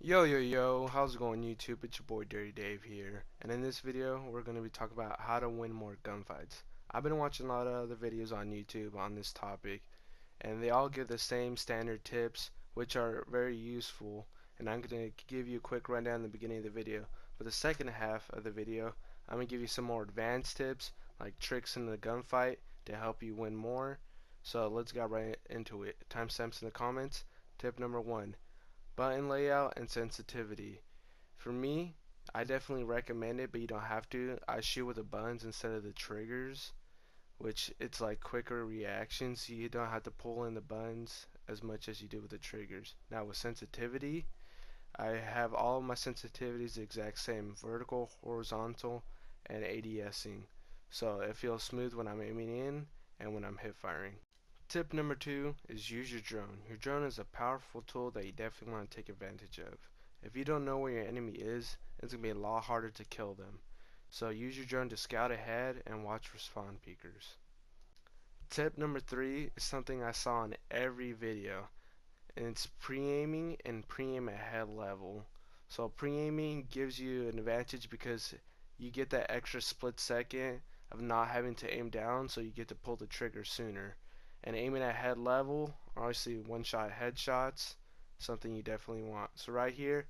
Yo, how's it going YouTube? It's your boy Dirty Dave here, and in this video we're going to be talking about how to win more gunfights. I've been watching a lot of other videos on YouTube on this topic, and they all give the same standard tips, which are very useful, and I'm going to give you a quick rundown in the beginning of the video. For the second half of the video, I'm going to give you some more advanced tips, like tricks in the gunfight, to help you win more. So let's get right into it. Timestamps in the comments. Tip number 1. Button layout and sensitivity. For me, I definitely recommend it, but you don't have to. I shoot with the buttons instead of the triggers, which it's like quicker reactions. You don't have to pull in the buttons as much as you do with the triggers. Now with sensitivity, I have all of my sensitivities the exact same: vertical, horizontal, and ADSing. So it feels smooth when I'm aiming in and when I'm hip firing. Tip number 2 is use your drone. Your drone is a powerful tool that you definitely want to take advantage of. If you don't know where your enemy is, it's going to be a lot harder to kill them. So use your drone to scout ahead and watch for spawn peekers. Tip number 3 is something I saw in every video, and it's pre-aiming and pre-aim at head level. So pre-aiming gives you an advantage because you get that extra split second of not having to aim down, so you get to pull the trigger sooner. And aiming at head level, obviously one shot headshots, something you definitely want. So right here,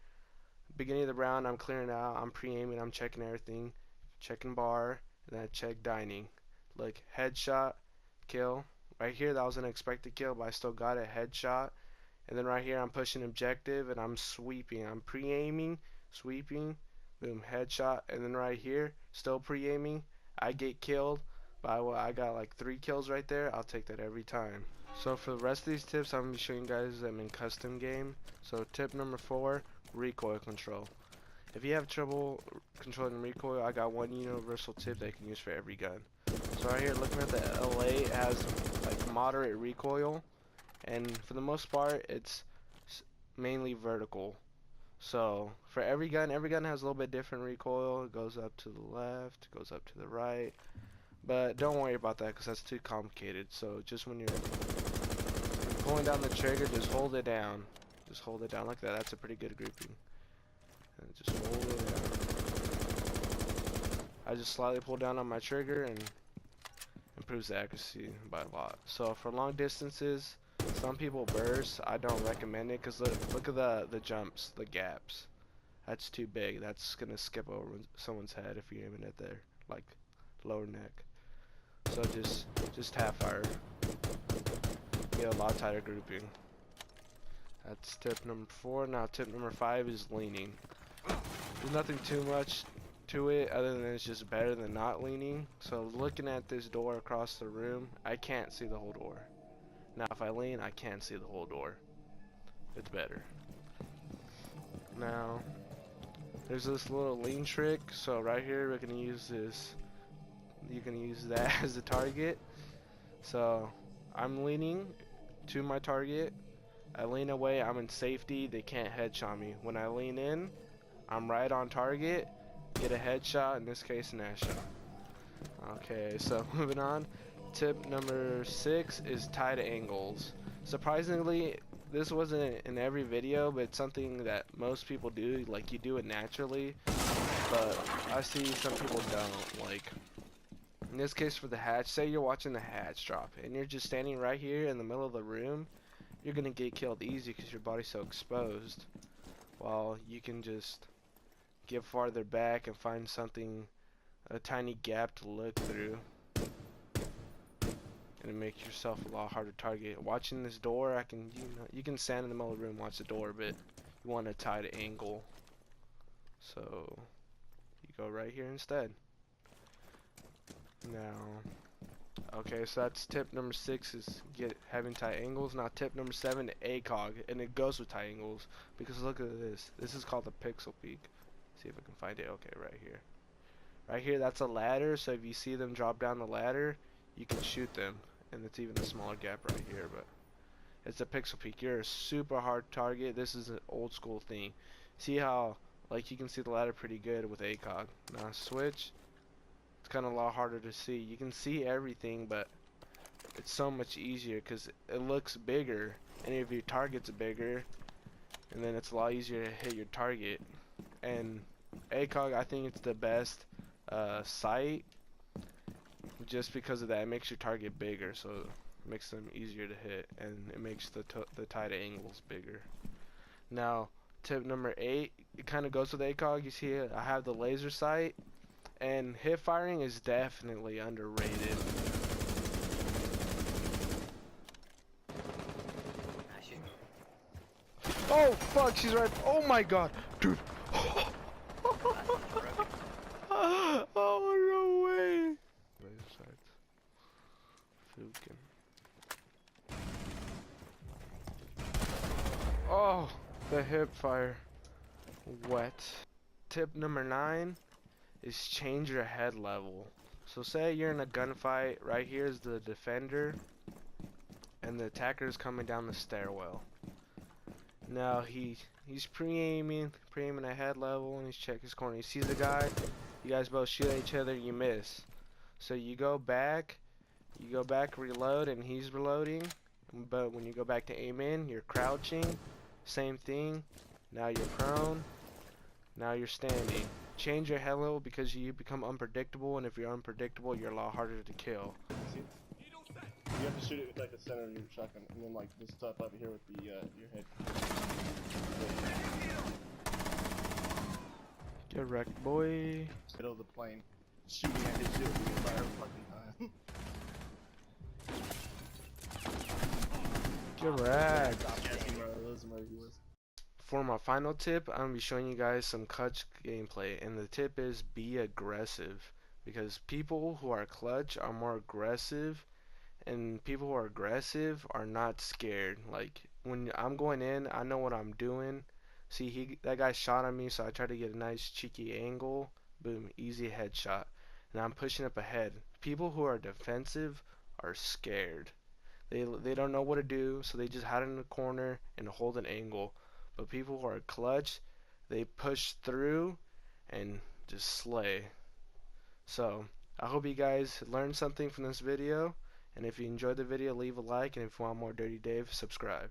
beginning of the round, I'm clearing out, I'm pre-aiming, I'm checking everything, checking bar, and then I check dining. Look, headshot, kill. Right here, that was an expected kill, but I still got a headshot. And then right here, I'm pushing objective, and I'm sweeping. I'm pre-aiming, sweeping, boom, headshot. And then right here, still pre-aiming, I get killed. I got like 3 kills right there. I'll take that every time. So for the rest of these tips, I'm going to be showing you guys them in custom game. So tip number 4, recoil control. If you have trouble controlling recoil, I got one universal tip that you can use for every gun. So right here, looking at the LA, it has like moderate recoil, and for the most part, it's mainly vertical. So for every gun has a little bit different recoil. It goes up to the left, goes up to the right. But don't worry about that because that's too complicated. So just when you're pulling down the trigger, just hold it down. Just hold it down like that. That's a pretty good grouping. And just hold it down. I just slightly pull down on my trigger and improves the accuracy by a lot. So for long distances, some people burst. I don't recommend it because look at the jumps, the gaps. That's too big. That's gonna skip over someone's head if you're aiming at their like lower neck. So just half fire. Get a lot tighter grouping. That's tip number 4. Now tip number 5 is leaning. There's nothing too much to it other than it's just better than not leaning. So looking at this door across the room, I can't see the whole door. Now if I lean, I can see the whole door. It's better. Now there's this little lean trick. So right here we're gonna use this. You can use that as a target. So I'm leaning to my target. I lean away, I'm in safety, they can't headshot me. When I lean in, I'm right on target, get a headshot, in this case an ass shot. Okay, so moving on. Tip number 6 is tight angles. Surprisingly, this wasn't in every video, but it's something that most people do, like you do it naturally, but I see some people don't. Like in this case for the hatch, say you're watching the hatch drop and you're just standing right here in the middle of the room, you're gonna get killed easy because your body's so exposed. While you can just get farther back and find something, a tiny gap to look through, and it makes yourself a lot harder to target. Watching this door, you can stand in the middle of the room, watch the door, but you want a tight angle, so you go right here instead. Now, okay, so that's tip number 6 is having tight angles. Now tip number 7, ACOG, and it goes with tight angles because look at this. This is called the pixel peak. See if I can find it. Okay, right here. Right here, that's a ladder. So if you see them drop down the ladder, you can shoot them, and it's even a smaller gap right here. But it's a pixel peak. You're a super hard target. This is an old school thing. See how like you can see the ladder pretty good with ACOG. Now switch. It's kind of a lot harder to see. You can see everything, but it's so much easier because it looks bigger, and if your target's bigger, and then it's a lot easier to hit your target. And ACOG, I think it's the best sight, just because of that. It makes your target bigger, so it makes them easier to hit, and it makes the tight angles bigger. Now, tip number 8, it kind of goes with ACOG. You see, I have the laser sight, and hip firing is definitely underrated. Oh fuck, she's right. Oh my god, dude. Oh no way. Laser sights. Fukin. Oh, the hip fire. Wet. Tip number 9 is change your head level. So say you're in a gunfight. Right here is the defender, and the attacker is coming down the stairwell. Now he's pre-aiming at head level, and he's checking his corner. He sees the guy. You guys both shoot at each other. You miss. So you go back, reload, and he's reloading. But when you go back to aim in, you're crouching. Same thing. Now you're prone. Now you're standing. Change your head level because you become unpredictable, and if you're unpredictable, you're a lot harder to kill. You have to shoot it with like the center of your shotgun, and then like this stuff over here with the your head. Get wrecked, boy. Middle of the plane, shooting at his shit the entire fucking time. Get wrecked. For my final tip, I'm gonna be showing you guys some clutch gameplay, and the tip is be aggressive, because people who are clutch are more aggressive. And people who are aggressive are not scared. Like, when I'm going in, I know what I'm doing. See, that guy shot at me, so I tried to get a nice cheeky angle. Boom, easy headshot. And I'm pushing up ahead. People who are defensive are scared. They don't know what to do, so they just hide in the corner and hold an angle. But people who are clutch, they push through and just slay. So, I hope you guys learned something from this video. And if you enjoyed the video, leave a like, and if you want more Dirty Dave, subscribe.